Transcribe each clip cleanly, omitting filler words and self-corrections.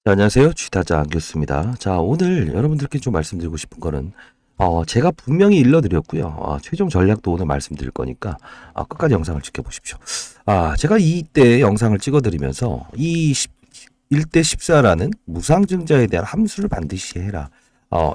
네, 안녕하세요. 쥐타자 안교수입니다. 자, 오늘 여러분들께 좀 말씀드리고 싶은 거는, 제가 분명히 일러드렸고요. 최종 전략도 오늘 말씀드릴 거니까, 끝까지 영상을 지켜보십시오. 제가 이때 영상을 찍어드리면서, 1대 14라는 무상증자에 대한 함수를 반드시 해라.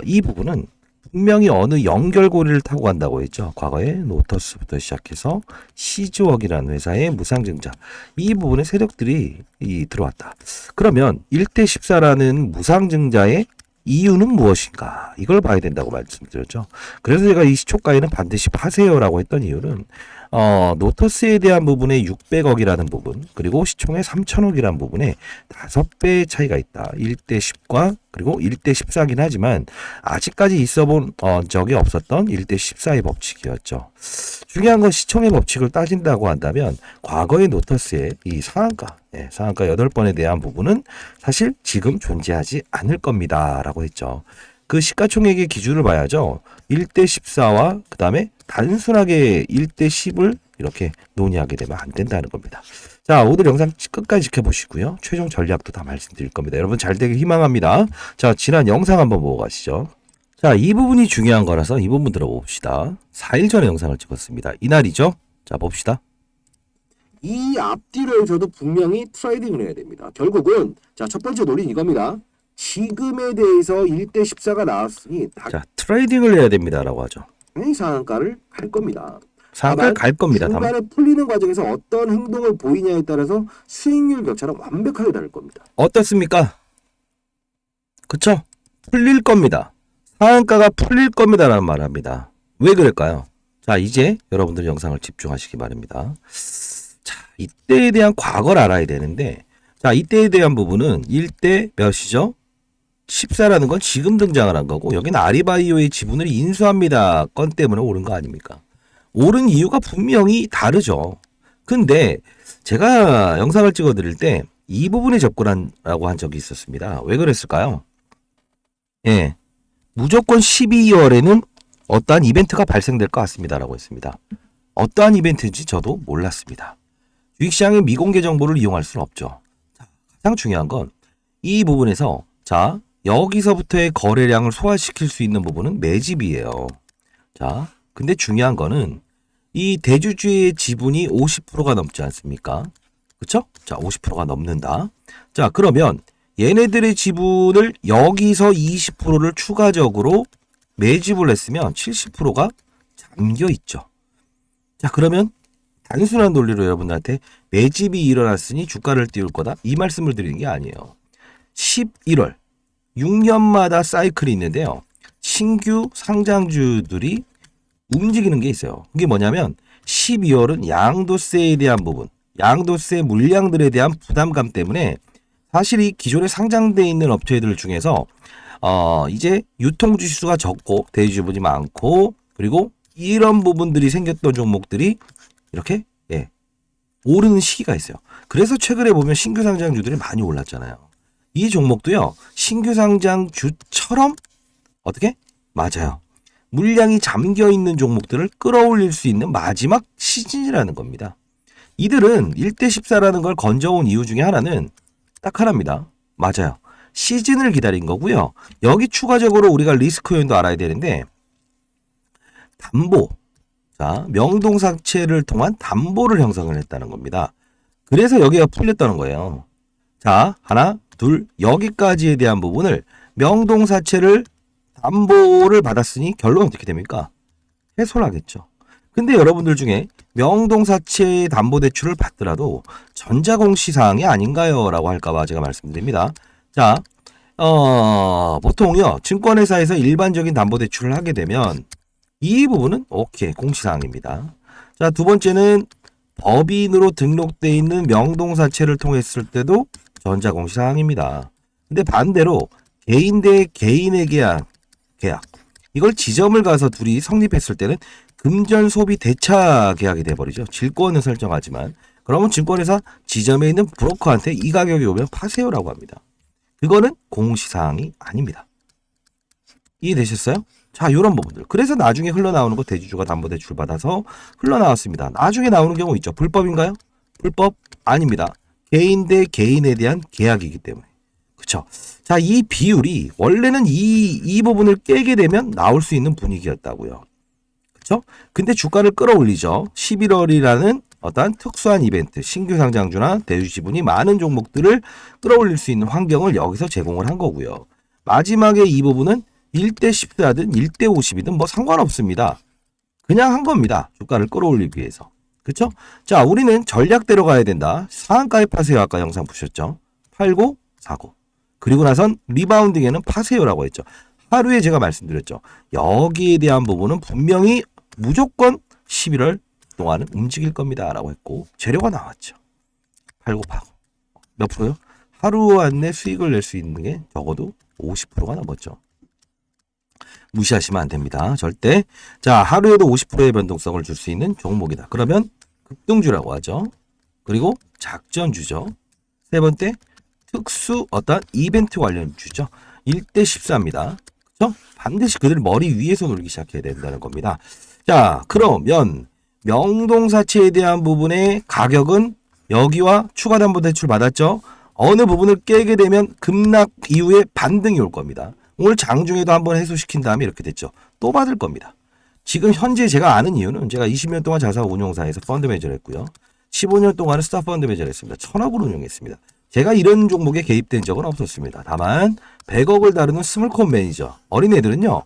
이 부분은 분명히 어느 연결고리를 타고 간다고 했죠. 과거에 노터스부터 시작해서 시즈웍이라는 회사의 무상증자. 이 부분에 세력들이 들어왔다. 그러면 1대 14라는 무상증자의 이유는 무엇인가? 이걸 봐야 된다고 말씀드렸죠. 그래서 제가 이 시초가에는 반드시 파세요라고 했던 이유는 노터스에 대한 부분에 600억이라는 부분, 그리고 시총에 3천억이라는 부분에 5배의 차이가 있다. 1대 10과 그리고 1대 14긴 하지만 아직까지 있어본 적이 없었던 1대 14의 법칙이었죠. 중요한 건 시총의 법칙을 따진다고 한다면 과거의 노터스의 이 상한가 8번에 대한 부분은 사실 지금 존재하지 않을 겁니다. 라고 했죠. 그 시가총액의 기준을 봐야죠. 1대 14와 그 다음에 단순하게 1대 10을 이렇게 논의하게 되면 안 된다는 겁니다. 자, 오늘 영상 끝까지 지켜보시고요. 최종 전략도 다 말씀드릴 겁니다. 여러분 잘 되길 희망합니다. 자, 지난 영상 한번 보고 가시죠. 자, 이 부분이 중요한 거라서 이 부분 들어봅시다. 4일 전에 영상을 찍었습니다. 이날이죠. 자, 봅시다. 이 앞뒤로에서도 분명히 트레이딩을 해야 됩니다. 결국은 첫 번째 논리는 이겁니다. 지금에 대해서 1대 14가 나왔으니 자, 트레이딩을 해야 됩니다라고 하죠. 당연히 상한가를 갈 겁니다. 상한가를 갈 겁니다. 중간에 풀리는 과정에서 어떤 행동을 보이냐에 따라서 수익률 격차는 완벽하게 다를 겁니다. 어떻습니까? 그쵸? 풀릴 겁니다. 상한가가 풀릴 겁니다라는 말을 합니다. 왜 그럴까요? 자, 이제 여러분들 영상을 집중하시기 바랍니다. 자, 이때에 대한 과거를 알아야 되는데, 자, 이때에 대한 부분은 1대 몇이죠? 14라는 건 지금 등장을 한 거고, 여기는 아리바이오의 지분을 인수합니다 건 때문에 오른 거 아닙니까? 오른 이유가 분명히 다르죠. 근데 제가 영상을 찍어 드릴 때 이 부분에 접근하라고 한 적이 있었습니다. 왜 그랬을까요? 예, 무조건 12월에는 어떠한 이벤트가 발생될 것 같습니다라고 했습니다. 어떠한 이벤트인지 저도 몰랐습니다. 주식시장의 미공개 정보를 이용할 수는 없죠. 가장 중요한 건 이 부분에서 자, 여기서부터의 거래량을 소화시킬 수 있는 부분은 매집이에요. 자, 근데 중요한 거는 이 대주주의 지분이 50%가 넘지 않습니까? 그쵸? 자, 50%가 넘는다. 자, 그러면 얘네들의 지분을 여기서 20%를 추가적으로 매집을 했으면 70%가 잠겨 있죠. 자, 그러면 단순한 논리로 여러분들한테 매집이 일어났으니 주가를 띄울 거다. 이 말씀을 드리는 게 아니에요. 11월 6년마다 사이클이 있는데요. 신규 상장주들이 움직이는 게 있어요. 그게 뭐냐면 12월은 양도세에 대한 부분, 양도세 물량들에 대한 부담감 때문에 사실 이 기존에 상장돼 있는 업체들 중에서 이제 유통주수가 적고 대주주분이 많고 그리고 이런 부분들이 생겼던 종목들이 이렇게 오르는 시기가 있어요. 그래서 최근에 보면 신규 상장주들이 많이 올랐잖아요. 이 종목도요. 신규 상장주처럼 어떻게? 맞아요. 물량이 잠겨 있는 종목들을 끌어올릴 수 있는 마지막 시즌이라는 겁니다. 이들은 1대 14라는 걸 건져온 이유 중에 하나는 딱 하나입니다. 맞아요. 시즌을 기다린 거고요. 여기 추가적으로 우리가 리스크 요인도 알아야 되는데 담보, 자, 명동사채를 통한 담보를 형성을 했다는 겁니다. 그래서 여기가 풀렸다는 거예요. 자, 하나, 둘, 여기까지에 대한 부분을 명동사채를 담보를 받았으니 결론은 어떻게 됩니까? 해소를 하겠죠. 근데 여러분들 중에 명동사채 담보대출을 받더라도 전자공시사항이 아닌가요? 라고 할까봐 제가 말씀드립니다. 자, 보통요, 증권회사에서 일반적인 담보대출을 하게 되면 이 부분은 오케이, 공시사항입니다. 자, 두 번째는 법인으로 등록되어 있는 명동사채를 통했을 때도 전자공시사항입니다. 근데 반대로 개인 대 개인의 계약 이걸 지점을 가서 둘이 성립했을 때는 금전소비 대차 계약이 돼버리죠. 질권은 설정하지만 그러면 증권회사 지점에 있는 브로커한테 이 가격이 오면 파세요라고 합니다. 그거는 공시사항이 아닙니다. 이해되셨어요? 자, 이런 부분들. 그래서 나중에 흘러나오는 거 대주주가 담보대출 받아서 흘러나왔습니다. 나중에 나오는 경우 있죠. 불법인가요? 불법 아닙니다. 개인 대 개인에 대한 계약이기 때문에. 그쵸? 자, 이 비율이 원래는 이 부분을 깨게 되면 나올 수 있는 분위기였다고요. 그쵸? 근데 주가를 끌어올리죠. 11월이라는 어떠한 특수한 이벤트, 신규 상장주나 대주 지분이 많은 종목들을 끌어올릴 수 있는 환경을 여기서 제공을 한 거고요. 마지막에 이 부분은 1대 14든 1대 50이든 뭐 상관없습니다. 그냥 한 겁니다. 주가를 끌어올리기 위해서. 그쵸? 자, 우리는 전략대로 가야 된다. 상한가에 파세요. 아까 영상 보셨죠? 팔고 사고. 그리고 나선 리바운딩에는 파세요라고 했죠. 하루에 제가 말씀드렸죠. 여기에 대한 부분은 분명히 무조건 11월 동안은 움직일 겁니다. 라고 했고 재료가 나왔죠. 팔고 파고. 몇 프로요? 하루 안에 수익을 낼 수 있는 게 적어도 50%가 넘었죠. 무시하시면 안 됩니다. 절대. 자, 하루에도 50%의 변동성을 줄 수 있는 종목이다. 그러면 급등주라고 하죠. 그리고 작전주죠. 세 번째, 특수 어떤 이벤트 관련주죠. 1대 14입니다. 그렇죠? 반드시 그들 머리 위에서 놀기 시작해야 된다는 겁니다. 자, 그러면 명동사채에 대한 부분의 가격은 여기와 추가담보대출 받았죠. 어느 부분을 깨게 되면 급락 이후에 반등이 올 겁니다. 오늘 장중에도 한번 해소시킨 다음에 이렇게 됐죠. 또 받을 겁니다. 지금 현재 제가 아는 이유는 제가 20년 동안 자사운용사에서 펀드 매저를 했고요. 15년 동안은 스타 펀드 매저를 했습니다. 1000억을 운용했습니다. 제가 이런 종목에 개입된 적은 없었습니다. 다만 100억을 다루는 스몰컵 매니저 어린애들은요.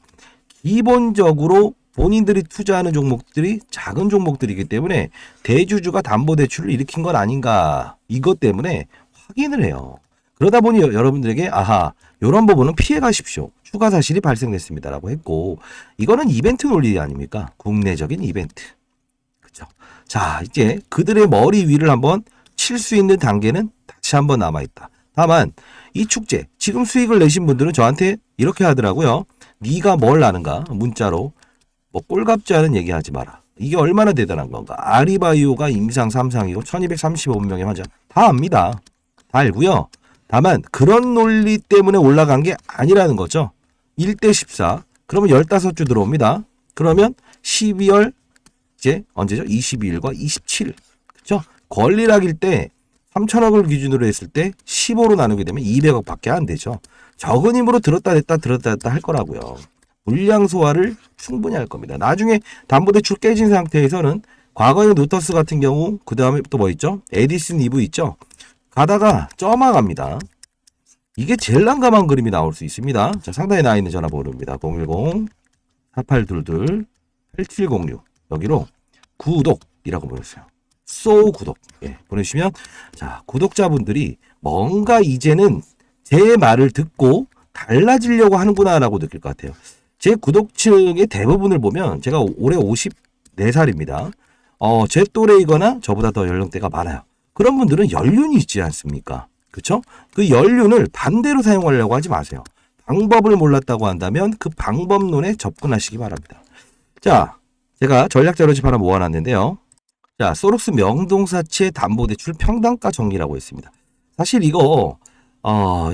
기본적으로 본인들이 투자하는 종목들이 작은 종목들이기 때문에 대주주가 담보대출을 일으킨 건 아닌가 이것 때문에 확인을 해요. 그러다 보니 여러분들에게 아하 이런 부분은 피해 가십시오. 추가 사실이 발생됐습니다라고 했고 이거는 이벤트 논리 아닙니까? 국내적인 이벤트. 그렇죠? 자, 이제 그들의 머리 위를 한번 칠 수 있는 단계는 다시 한번 남아있다. 다만 이 축제 지금 수익을 내신 분들은 저한테 이렇게 하더라고요. 네가 뭘 아는가? 문자로 뭐 꼴값지 않은 얘기하지 마라. 이게 얼마나 대단한 건가? 아리바이오가 임상 3상이고 1235명의 환자 다 압니다. 다 알고요. 다만 그런 논리 때문에 올라간 게 아니라는 거죠. 1대 14. 그러면 15주 들어옵니다. 그러면 12월 이제 언제죠? 22일과 27일. 그렇죠? 권리락일 때 3천억을 기준으로 했을 때 15로 나누게 되면 200억 밖에 안 되죠. 적은 힘으로 들었다 냈다 할 거라고요. 물량 소화를 충분히 할 겁니다. 나중에 담보대출 깨진 상태에서는 과거의 노터스 같은 경우 그 다음에 또 뭐 있죠? 에디슨 이브 있죠? 가다가 쪄마갑니다. 이게 제일 난감한 그림이 나올 수 있습니다. 자, 상단에 나와 있는 전화번호입니다. 010-4822-8706 여기로 구독이라고 보내주세요. 구독 보내주시면 자 구독자분들이 뭔가 이제는 제 말을 듣고 달라지려고 하는구나라고 느낄 것 같아요. 제 구독층의 대부분을 보면 제가 올해 54살입니다. 제 또래이거나 저보다 더 연령대가 많아요. 그런 분들은 연륜이 있지 않습니까? 그렇죠? 그 연륜을 반대로 사용하려고 하지 마세요. 방법을 몰랐다고 한다면 그 방법론에 접근하시기 바랍니다. 자, 제가 전략 자료집 하나 모아놨는데요. 자, 소록스 명동사채 담보대출 평단가 정리라고 했습니다. 사실 이거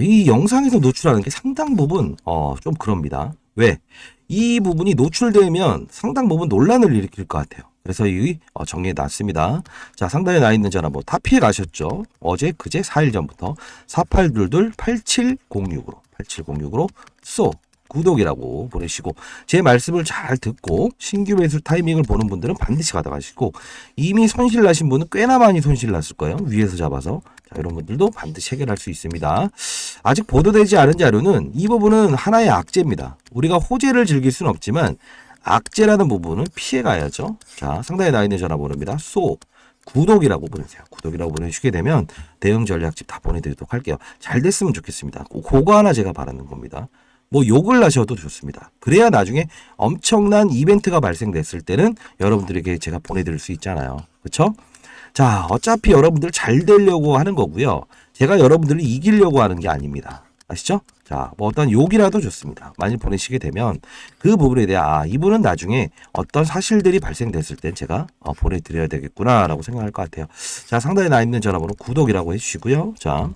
이 영상에서 노출하는 게 상당 부분 좀 그럽니다. 왜? 이 부분이 노출되면 상당 부분 논란을 일으킬 것 같아요. 그래서 이 정리해 놨습니다. 자, 상단에 나 있는 전화번호 다 피해 가셨죠? 어제 그제 4일 전부터 4822-8706으로 구독이라고 보내시고 제 말씀을 잘 듣고 신규 매수 타이밍을 보는 분들은 반드시 가져가시고 이미 손실 나신 분은 꽤나 많이 손실 났을 거예요. 위에서 잡아서. 자, 이런 분들도 반드시 해결할 수 있습니다. 아직 보도되지 않은 자료는 이 부분은 하나의 악재입니다. 우리가 호재를 즐길 수는 없지만 악재라는 부분은 피해가야죠. 자, 상단에 나와 있는 전화번호입니다. 구독이라고 보내세요. 구독이라고 보내주시게 되면 대응 전략집 다 보내드리도록 할게요. 잘 됐으면 좋겠습니다. 그거 하나 제가 바라는 겁니다. 뭐 욕을 하셔도 좋습니다. 그래야 나중에 엄청난 이벤트가 발생됐을 때는 여러분들에게 제가 보내드릴 수 있잖아요. 그렇죠? 자, 어차피 여러분들 잘 되려고 하는 거고요. 제가 여러분들을 이기려고 하는 게 아닙니다. 아시죠? 자, 뭐 어떤 욕이라도 좋습니다. 많이 보내시게 되면 그 부분에 대해 이분은 나중에 어떤 사실들이 발생됐을 땐 제가 보내드려야 되겠구나라고 생각할 것 같아요. 자, 상단에 나 있는 전화번호 구독이라고 해주시고요. 자,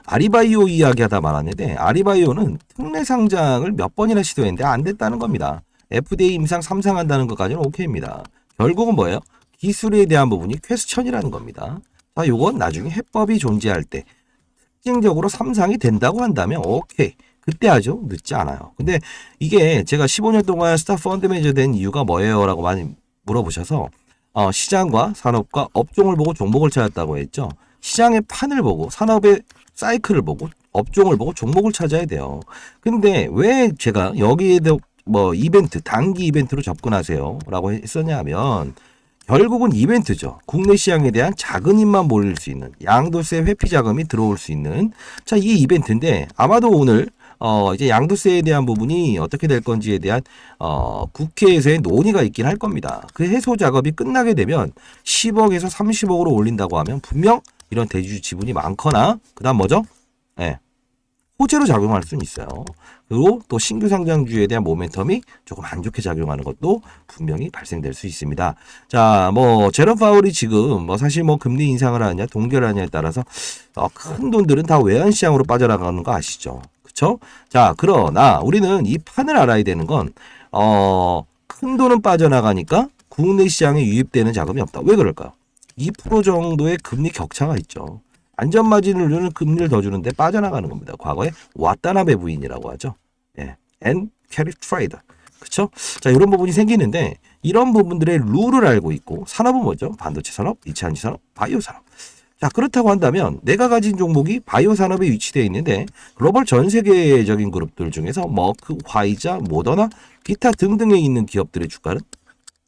아리바이오 이야기하다 말았는데 아리바이오는 특례 상장을 몇 번이나 시도했는데 안 됐다는 겁니다. FDA 임상 3상한다는 것까지는 오케이입니다. 결국은 뭐예요? 기술에 대한 부분이 퀘스천이라는 겁니다. 자, 요건 나중에 해법이 존재할 때 확정적으로 3상이 된다고 한다면 오케이. 그때 아주 늦지 않아요. 근데 이게 제가 15년 동안 스타 펀드 매니저 된 이유가 뭐예요? 라고 많이 물어보셔서 시장과 산업과 업종을 보고 종목을 찾았다고 했죠. 시장의 판을 보고 산업의 사이클을 보고 업종을 보고 종목을 찾아야 돼요. 근데 왜 제가 여기에도 뭐 이벤트, 단기 이벤트로 접근하세요 라고 했었냐 하면 결국은 이벤트죠. 국내 시장에 대한 작은 힘만 몰릴 수 있는 양도세 회피 자금이 들어올 수 있는 자, 이 이벤트인데 아마도 오늘 이제 양도세에 대한 부분이 어떻게 될 건지에 대한 국회에서의 논의가 있긴 할 겁니다. 그 해소 작업이 끝나게 되면 10억에서 30억으로 올린다고 하면 분명 이런 대주주 지분이 많거나 그다음 뭐죠? 네. 호재로 작용할 수는 있어요. 그리고 또 신규 상장주에 대한 모멘텀이 조금 안 좋게 작용하는 것도 분명히 발생될 수 있습니다. 자, 뭐 제롬 파월이 지금 뭐 사실 뭐 금리 인상을 하느냐 동결하느냐에 따라서 큰 돈들은 다 외환 시장으로 빠져나가는 거 아시죠? 그렇죠? 자, 그러나 우리는 이 판을 알아야 되는 건 큰 돈은 빠져나가니까 국내 시장에 유입되는 자금이 없다. 왜 그럴까요? 2% 정도의 금리 격차가 있죠. 안전마진을 주는 금리를 더 주는데 빠져나가는 겁니다. 과거에 와타나베 부인이라고 하죠. 예. and carry trade. 그렇죠? 자, 이런 부분이 생기는데 이런 부분들의 룰을 알고 있고 산업은 뭐죠? 반도체 산업, 2차전지 산업, 바이오 산업. 자, 그렇다고 한다면 내가 가진 종목이 바이오 산업에 위치되어 있는데 글로벌 전 세계적인 그룹들 중에서 머크, 화이자, 모더나, 기타 등등에 있는 기업들의 주가는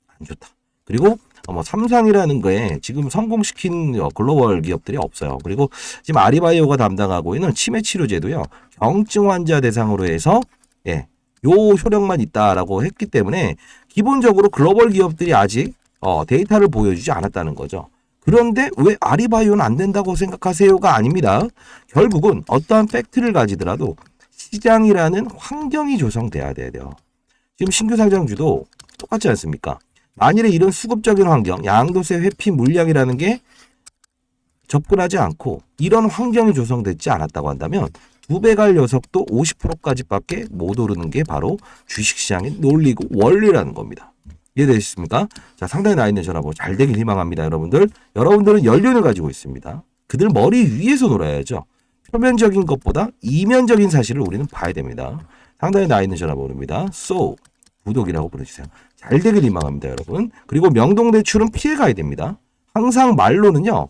안 좋다. 그리고 뭐 삼상이라는 거에 지금 성공시킨 글로벌 기업들이 없어요. 그리고 지금 아리바이오가 담당하고 있는 치매 치료제도요. 경증 환자 대상으로 해서 요 효력만 있다라고 했기 때문에 기본적으로 글로벌 기업들이 아직 데이터를 보여주지 않았다는 거죠. 그런데 왜 아리바이오는 안 된다고 생각하세요가 아닙니다. 결국은 어떠한 팩트를 가지더라도 시장이라는 환경이 조성돼야 돼요. 지금 신규 상장주도 똑같지 않습니까? 만일에 이런 수급적인 환경, 양도세 회피 물량이라는 게 접근하지 않고 이런 환경이 조성되지 않았다고 한다면 두 배 갈 녀석도 50%까지밖에 못 오르는 게 바로 주식시장의 논리고 원리라는 겁니다. 이해되셨습니까? 자, 상단에 나 있는 전화번호 잘 되길 희망합니다, 여러분들. 여러분들은 연륜을 가지고 있습니다. 그들 머리 위에서 놀아야죠. 표면적인 것보다 이면적인 사실을 우리는 봐야 됩니다. 상단에 나 있는 전화번호입니다. So, 구독이라고 보내주세요. 잘 되길 희망합니다, 여러분. 그리고 명동대출은 피해가야 됩니다. 항상 말로는요.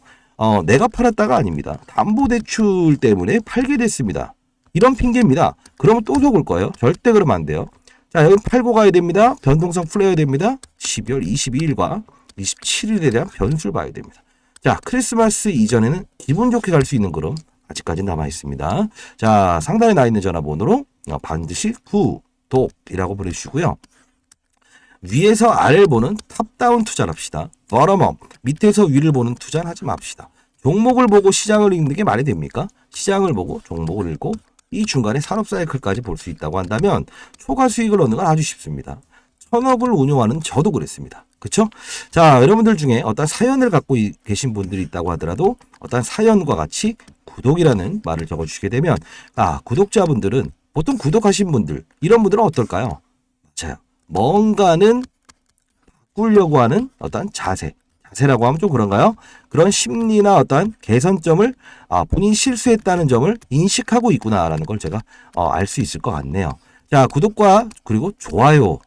내가 팔았다가 아닙니다. 담보대출 때문에 팔게 됐습니다. 이런 핑계입니다. 그러면 또 속을 거예요. 절대 그러면 안 돼요. 자, 여기 팔고 가야 됩니다. 변동성 풀어야 됩니다. 12월 22일과 27일에 대한 변수를 봐야 됩니다. 자, 크리스마스 이전에는 기분 좋게 갈 수 있는 그럼 아직까지 남아 있습니다. 자, 상단에 나 있는 전화번호로 반드시 구독이라고 보내주시고요. 위에서 아래를 보는 탑다운 투자를 합시다. bottom-up, 밑에서 위를 보는 투자는 하지 맙시다. 종목을 보고 시장을 읽는 게 말이 됩니까? 시장을 보고 종목을 읽고 이 중간에 산업 사이클까지 볼 수 있다고 한다면 초과 수익을 얻는 건 아주 쉽습니다. 천억을 운용하는 저도 그랬습니다. 그렇죠? 자, 여러분들 중에 어떤 사연을 갖고 계신 분들이 있다고 하더라도 어떤 사연과 같이 구독이라는 말을 적어주시게 되면 구독자분들은 보통 구독하신 분들 이런 분들은 어떨까요? 자, 뭔가는 바꾸려고 하는 어떤 자세라고 하면 좀 그런가요? 그런 심리나 어떤 개선점을 본인 실수했다는 점을 인식하고 있구나라는 걸 제가 알 수 있을 것 같네요. 자, 구독과 그리고 좋아요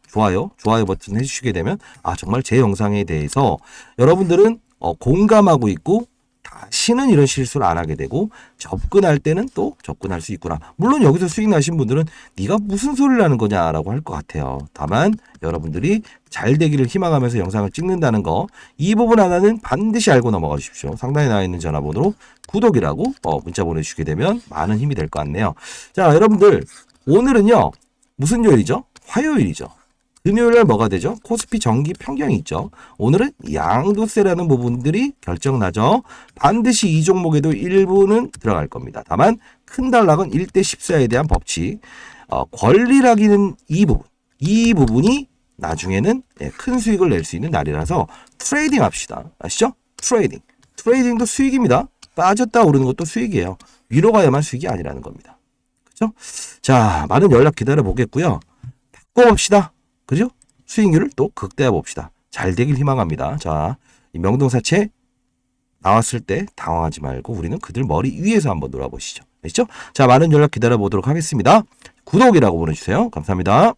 버튼 해주시게 되면 정말 제 영상에 대해서 여러분들은 공감하고 있고 다시는 이런 실수를 안 하게 되고 접근할 때는 또 접근할 수 있구나. 물론 여기서 수익 나신 분들은 네가 무슨 소리를 하는 거냐라고 할 것 같아요. 다만 여러분들이 잘 되기를 희망하면서 영상을 찍는다는 거 이 부분 하나는 반드시 알고 넘어가 주십시오. 상단에 나와 있는 전화번호로 구독이라고 문자 보내주시게 되면 많은 힘이 될 것 같네요. 자, 여러분들 오늘은요. 무슨 요일이죠? 화요일이죠. 금요일날 뭐가 되죠? 코스피 정기 평경이 있죠. 오늘은 양도세라는 부분들이 결정나죠. 반드시 이 종목에도 일부는 들어갈 겁니다. 다만 큰 단락은 1대 14에 대한 법칙, 권리락이는 이 부분이 나중에는 큰 수익을 낼 수 있는 날이라서 트레이딩 합시다. 아시죠? 트레이딩도 수익입니다. 빠졌다 오르는 것도 수익이에요. 위로 가야만 수익이 아니라는 겁니다. 그렇죠? 자, 많은 연락 기다려 보겠고요. 바꿔봅시다. 그죠? 수익률을 또 극대화 봅시다. 잘 되길 희망합니다. 자, 이 명동사채 나왔을 때 당황하지 말고 우리는 그들 머리 위에서 한번 놀아보시죠. 아시죠? 자, 많은 연락 기다려 보도록 하겠습니다. 구독이라고 보내주세요. 감사합니다.